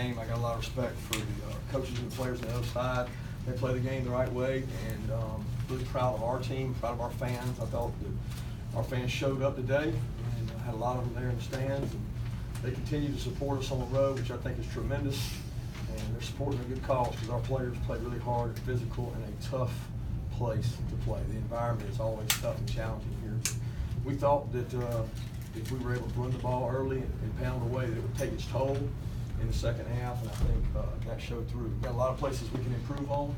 game. I got a lot of respect for the coaches and the players on the other side. They play the game the right way, and really proud of our team, proud of our fans. I thought that our fans showed up today, and had a lot of them there in the stands. And they continue to support us on the road, which I think is tremendous. And they're supporting a good cause because our players play really hard and physical in a tough place to play. The environment is always tough and challenging here. We thought that if we were able to run the ball early and pound away, that it would take its toll in the second half, and I think that showed through. We've got a lot of places we can improve on,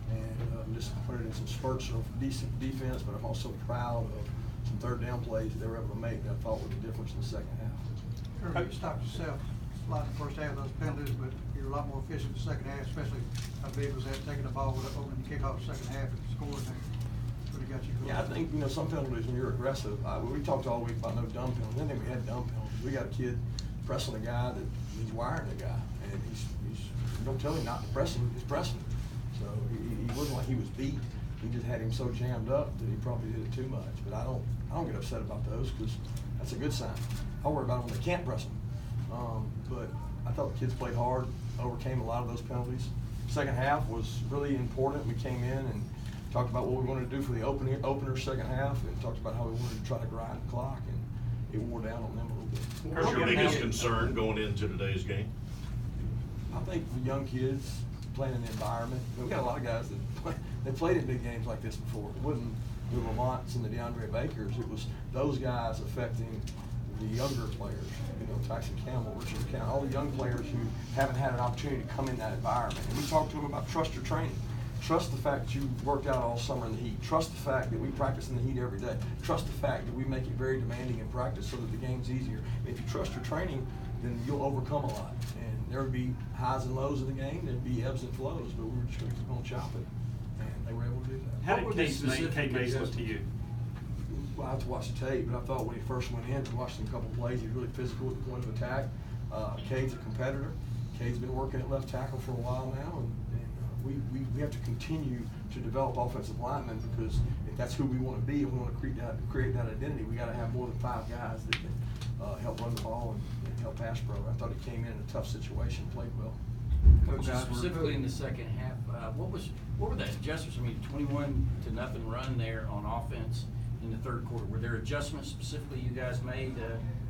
and I'm disappointed in some spurts of decent defense, but I'm also proud of some third down plays that they were able to make that I thought were the difference in the second half. Kirby, you stopped yourself a lot in the first half of those penalties, but you're a lot more efficient in the second half, especially how big was that taking the ball with opening the kickoff the second half and scoring there. Really got you going. Yeah, I think, some penalties when you're aggressive, we talked all week about no dumb penalties. Then we had dumb penalties. We got a kid pressing a guy that he's wiring the guy, and he's don't tell him not to press him, he's pressing. So he wasn't like he was beat. He just had him so jammed up that he probably did it too much. But I don't get upset about those because that's a good sign. I worry about them when they can't press them. But I thought the kids played hard, overcame a lot of those penalties. Second half was really important. We came in and talked about what we wanted to do for the opener second half, and talked about how we wanted to try to grind the clock, and it wore down on them a little bit. What's your biggest concern going into today's game? I think the young kids playing in the environment. We got a lot of guys that played in big games like this before. It wasn't the Lamonts and the DeAndre Bakers. It was those guys affecting the younger players. Tyson Campbell, Richard Campbell, all the young players who haven't had an opportunity to come in that environment. And we talked to them about trust your training. Trust the fact that you worked out all summer in the heat. Trust the fact that we practice in the heat every day. Trust the fact that we make it very demanding in practice so that the game's easier. If you trust your training, then you'll overcome a lot. And there would be highs and lows of the game. There'd be ebbs and flows, but we were just going to keep on chopping, and they were able to do that. How did Cade Mays look to you? Well, I have to watch the tape, but I thought when he first went in, we watched him a couple plays, he was really physical at the point of attack. Cade's a competitor. Cade's been working at left tackle for a while now, and we have to continue to develop offensive linemen, because if that's who we want to be and we want to create that identity, we got to have more than 5 guys that can help run the ball and help pass pro. I thought he came in a tough situation, played well. Coach, specifically in the second half, what were the adjustments? I mean, 21-0 run there on offense in the third quarter. Were there adjustments specifically you guys made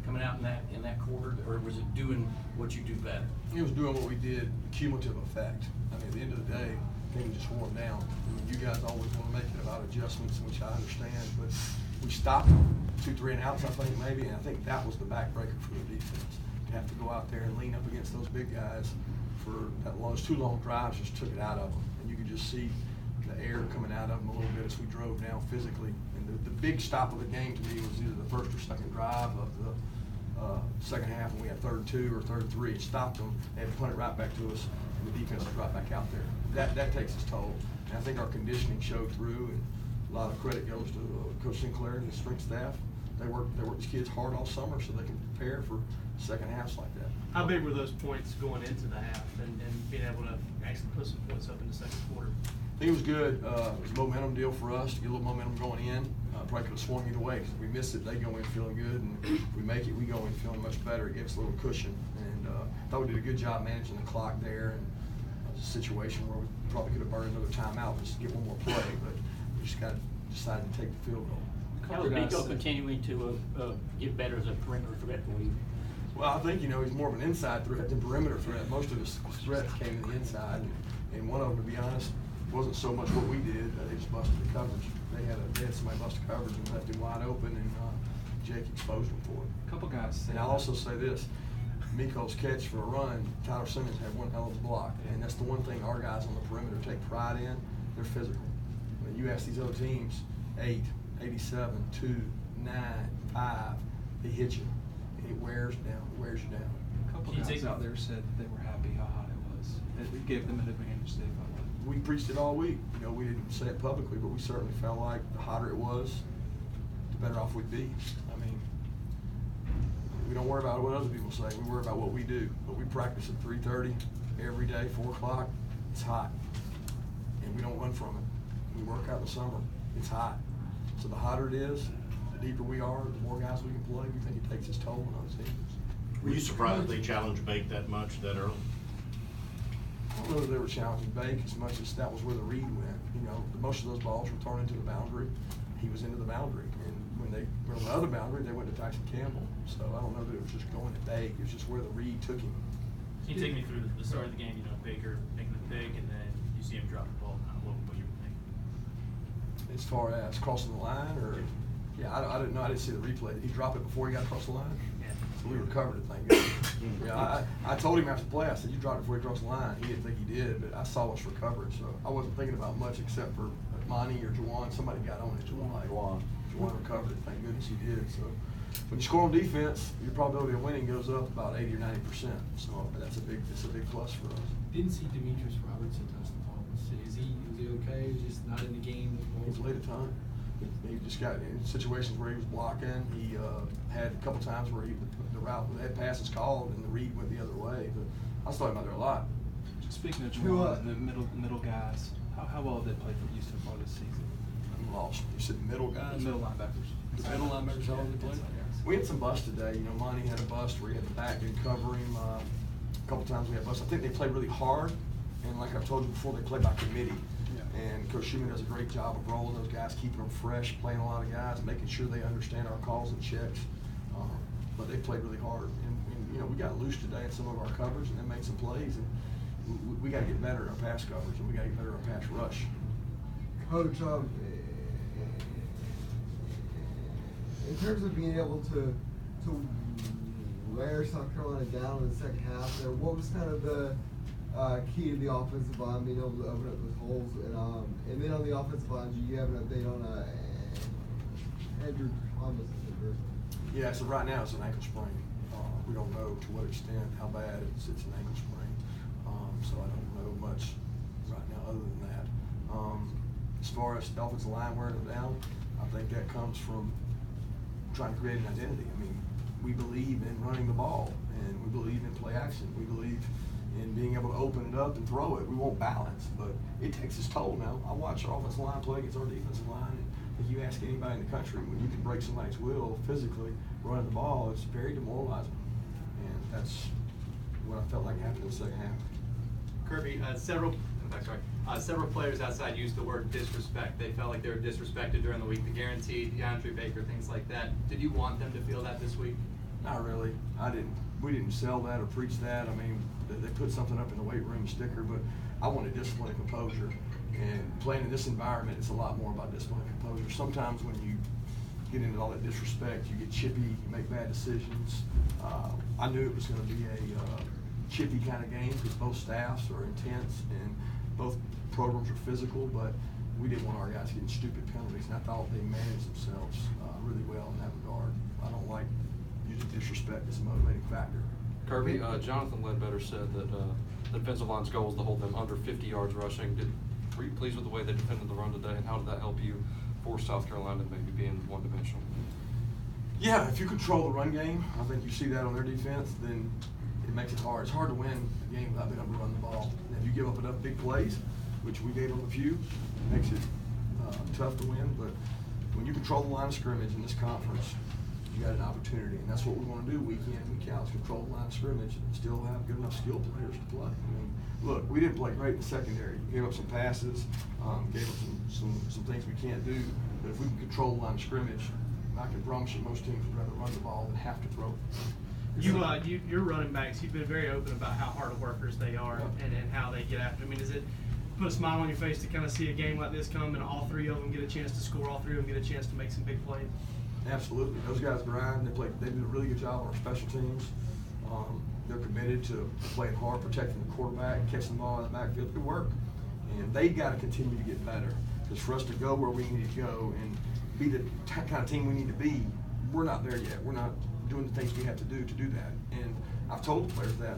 coming out in that quarter, or was it doing what you do better? It was doing what we did, cumulative effect. I mean, at the end of the day, things just wore down. I mean, you guys always want to make it about adjustments, which I understand, but we stopped 2, 3 and outs, I think, maybe, and I think that was the backbreaker for the defense. To have to go out there and lean up against those big guys for those 2 long drives just took it out of them. And you could just see the air coming out of them a little bit as we drove down physically. And the big stop of the game to me was either the first or second drive of the second half, when we had 3rd and 2 or 3rd and 3. It stopped them. They had to punt it right back to us, and the defense was right back out there. That takes its toll. And I think our conditioning showed through, and a lot of credit goes to Coach Sinclair and his strength staff. They work these kids hard all summer so they can prepare for second halves like that. How big were those points going into the half and being able to actually put some points up in the second quarter? I think it was good. It was a momentum deal for us to get a little momentum going in. Probably could have swung either way, because if we miss it, they go in feeling good, and if we make it, we go in feeling much better. It gives us a little cushion, and I thought we did a good job managing the clock there. And it was a situation where we probably could have burned another timeout just to get one more play, but we just decided to take the field goal. How is Nico continuing to get better as a perimeter threat for you? Well, I think, he's more of an inside threat than perimeter threat. Most of his threats came in the inside, and one of them, to be honest, wasn't so much what we did. They just busted the coverage. They had somebody bust the coverage and left him wide open, and Jake exposed him for it. A couple guys. And I'll also say this: Miko's catch for a run, Tyler Simmons had one hell of a block, and that's the one thing our guys on the perimeter take pride in. They're physical. When you ask these other teams, 8, 87, 2, 9, 5, they hit you, and it wears you down. A couple guys out there said they were happy how hot it was. It gave them an advantage, they felt like. We preached it all week. We didn't say it publicly, but we certainly felt like the hotter it was, the better off we'd be. I mean, we don't worry about what other people say. We worry about what we do. But we practice at 3:30 every day, 4 o'clock. It's hot, and we don't run from it. We work out in the summer. It's hot. So the hotter it is, the deeper we are, the more guys we can play. We think it takes its toll on other teams. Were you surprised they challenged Bake that much that early? I don't know that they were challenging Bake as much as that was where the read went. You know, most of those balls were thrown into the boundary. He was into the boundary. And when they were on the other boundary, they went to Tyson Campbell. So I don't know that it was just going to Bake. It was just where the read took him. Can you take me through the start of the game, you know, Baker making the pick, and then you see him drop the ball, kind of what you were thinking? As far as crossing the line, or, yeah, I didn't know, I didn't see the replay. Did he drop it before he got across the line? Yeah. So we recovered it, thank God. Yeah, I told him after the play, I said, you dropped it before he crossed the line. He didn't think he did, but I saw us recover it, so I wasn't thinking about much except for Monty or Juwan. Somebody got on it. Juwan recovered it, thank goodness he did, so. When you score on defense, your probability of winning goes up about 80 or 90%, so it's a big plus for us. Didn't see Demetrius Robertson touch the ball. Is he okay? He's just not in the game? He's late at time. He just got in situations where he was blocking. He had a couple times where the route, they had passes called and the read went the other way. But I saw him out there a lot. Speaking of Juwan and the middle guys, how well have they played for you so far this season? I'm lost. You said middle guys? Middle linebackers. The middle linebackers, how well they played? We had some busts today. You know, Monty had a bust where he had the back and cover him. A couple times we had busts. I think they played really hard. And like I've told you before, they play by committee. Yeah. And Coach Schumann does a great job of rolling those guys, keeping them fresh, playing a lot of guys, making sure they understand our calls and checks. But they played really hard. And, you know, we got loose today in some of our coverage and then made some plays. And we got to get better at our pass coverage, and we got to get better at our pass rush. Coach, in terms of being able to wear South Carolina down in the second half there, what was kind of the key to the offensive line being able to open up those holes? And then on the offensive line, do you have an update on Andrew Thomas' injury? Yeah, so right now it's an ankle sprain. We don't know to what extent, how bad it's an ankle sprain. So I don't know much right now other than that. As far as the offensive line wearing them down, I think that comes from trying to create an identity. I mean, we believe in running the ball, and we believe in play action. We believe in being able to open it up and throw it. We want balance, but it takes its toll now. I watch our offensive line play against our defensive line, and if you ask anybody in the country, when you can break somebody's will physically running the ball, it's very demoralizing. And that's what I felt like happened in the second half. Kirby, several players outside used the word disrespect. They felt like they were disrespected during the week. The guaranteed, DeAndre Baker, things like that. Did you want them to feel that this week? Not really. We didn't sell that or preach that. I mean, they put something up in the weight room sticker, but I wanted discipline and composure. And playing in this environment, it's a lot more about discipline and composure. Sometimes when you get into all that disrespect, you get chippy, you make bad decisions. I knew it was going to be a chippy kind of game because both staffs are intense and both programs are physical, but we didn't want our guys getting stupid penalties, and I thought they managed themselves really well in that regard. I don't like using disrespect as a motivating factor. Kirby, Jonathan Ledbetter said that the defensive line's goal is to hold them under 50 yards rushing. Were you pleased with the way they defended the run today, and how did that help you force South Carolina to maybe being one-dimensional? Yeah, if you control the run game, I think you see that on their defense, then it makes it hard. It's hard to win a game without being able to run the ball. And if you give up enough big plays, which we gave them a few, it makes it tough to win. But when you control the line of scrimmage in this conference, you got an opportunity, and that's what we want to do week in, week out, is control the line of scrimmage and still have good enough skill players to play. I mean, look, we didn't play great in the secondary. We gave up some passes, gave up some things we can't do. But if we can control the line of scrimmage, I can promise you most teams would rather run the ball than have to throw. Your running backs, you've been very open about how hard workers they are, yeah, and how they get after. I mean, does it put a smile on your face to kind of see a game like this come and all three of them get a chance to score, all three of them get a chance to make some big plays? Absolutely. Those guys grind. They do a really good job on our special teams. They're committed to playing hard, protecting the quarterback, catching the ball in the backfield. Good work. And they got to continue to get better. Because for us to go where we need to go and be the kind of team we need to be, we're not there yet. We're not doing the things we have to do that. And I've told the players that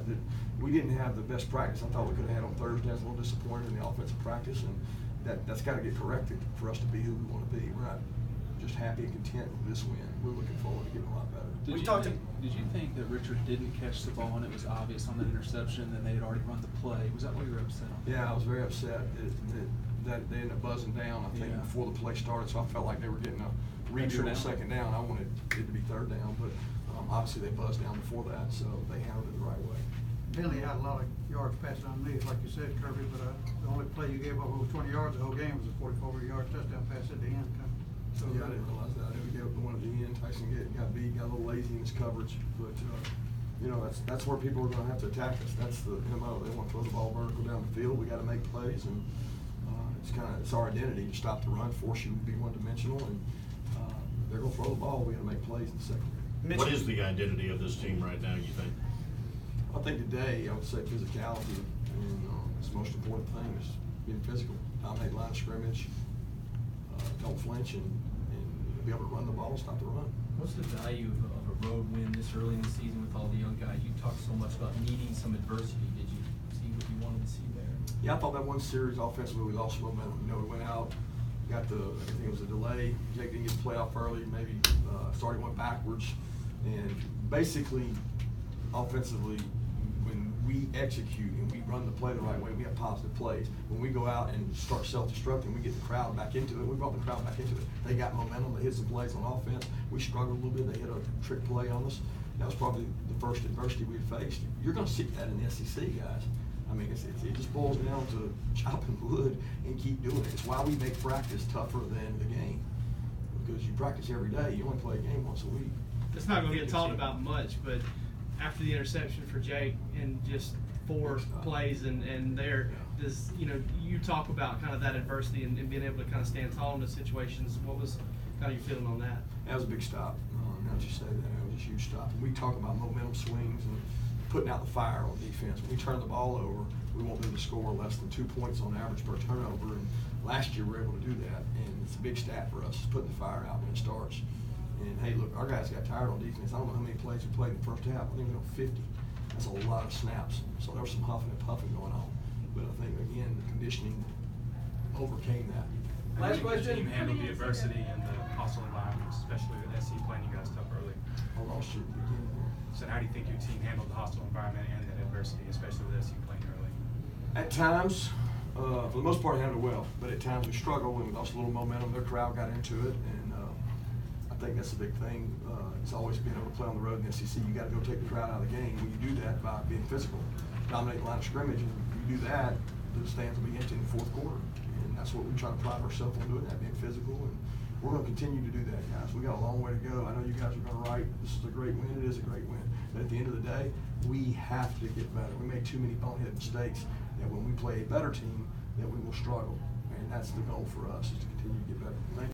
we didn't have the best practice I thought we could have had on Thursday. I was a little disappointed in the offensive practice, and that's got to get corrected for us to be who we want to be. We're not just happy and content with this win. We're looking forward to getting a lot better. Did you think that Richard didn't catch the ball and it was obvious on that interception and they had already run the play? Was that what you were upset on? Yeah, I was very upset that they ended up buzzing down, I think, before the play started, so I felt like they were getting a reach on second down. I wanted it to be third down, but obviously they buzzed down before that, so they handled it the right way. Finley had a lot of yards passing underneath, like you said, Kirby, but the only play you gave up over 20 yards the whole game was a 44-yard touchdown pass at the end. So Yeah, I didn't realize that. I knew we gave up the one at the end. Tyson got beat, got a little lazy in his coverage, but, you know, that's where people are gonna have to attack us. That's the MO. They wanna throw the ball vertical down the field. We gotta make plays, and, it's our identity to stop the run, force you to be one-dimensional, and, they're gonna throw the ball. We gotta make plays in the secondary. What is the identity of this team right now, you think? I think today, I would say physicality, and it's the most important thing is being physical, dominate line of scrimmage, don't flinch, and be able to run the ball, stop the run. What's the value of a road win this early in the season with all the young guys? You talked so much about needing some adversity. Did you see what you wanted to see there? Yeah, I thought that one series offensively, we lost momentum. You know, we went out, got I think it was a delay. Jake didn't get the play off early, maybe started went backwards. And basically, offensively, when we execute and we run the play the right way, we have positive plays. When we go out and start self-destructing, we get the crowd back into it. We brought the crowd back into it. They got momentum. They hit some plays on offense. We struggled a little bit. They hit a trick play on us. That was probably the first adversity we faced. You're going to see that in the SEC, guys. I mean, it just boils down to chopping wood and keep doing it. It's why we make practice tougher than the game, because you practice every day. You only play a game once a week. It's not going to get talked about much, but after the interception for Jake and just 4 plays and there, does, you know, you talk about kind of that adversity and being able to kind of stand tall in those situations. What was kind of your feeling on that? That was a big stop. Now that you say that, it was a huge stop. And we talk about momentum swings and putting out the fire on defense. When we turn the ball over, we want them to score less than 2 points on average per turnover. And last year we were able to do that, and it's a big stat for us, putting the fire out when it starts. And hey, look, our guys got tired on defense. I don't know how many plays we played in the first half. I think we went 50. That's a lot of snaps. So there was some huffing and puffing going on. But I think, again, the conditioning overcame that. Last question. Team handled the adversity and the hostile environments, especially with SC playing you guys tough early. I lost you at the beginning there. So how do you think your team handled the hostile environment and that adversity, especially with SC playing early? At times, for the most part, handled it well. But at times we struggled and we lost a little momentum. Their crowd got into it, and I think that's a big thing. It's always being able to play on the road in the SEC. You got to go take the crowd out of the game. When you do that by being physical, dominate the line of scrimmage, and you do that, the stands will be empty in the fourth quarter. And that's what we try to pride ourselves on doing, that being physical. And we're going to continue to do that, guys. We got a long way to go. I know you guys are going to write, this is a great win. It is a great win. But at the end of the day, we have to get better. We make too many bonehead mistakes that when we play a better team, that we will struggle. And that's the goal for us, is to continue to get better. Thank you.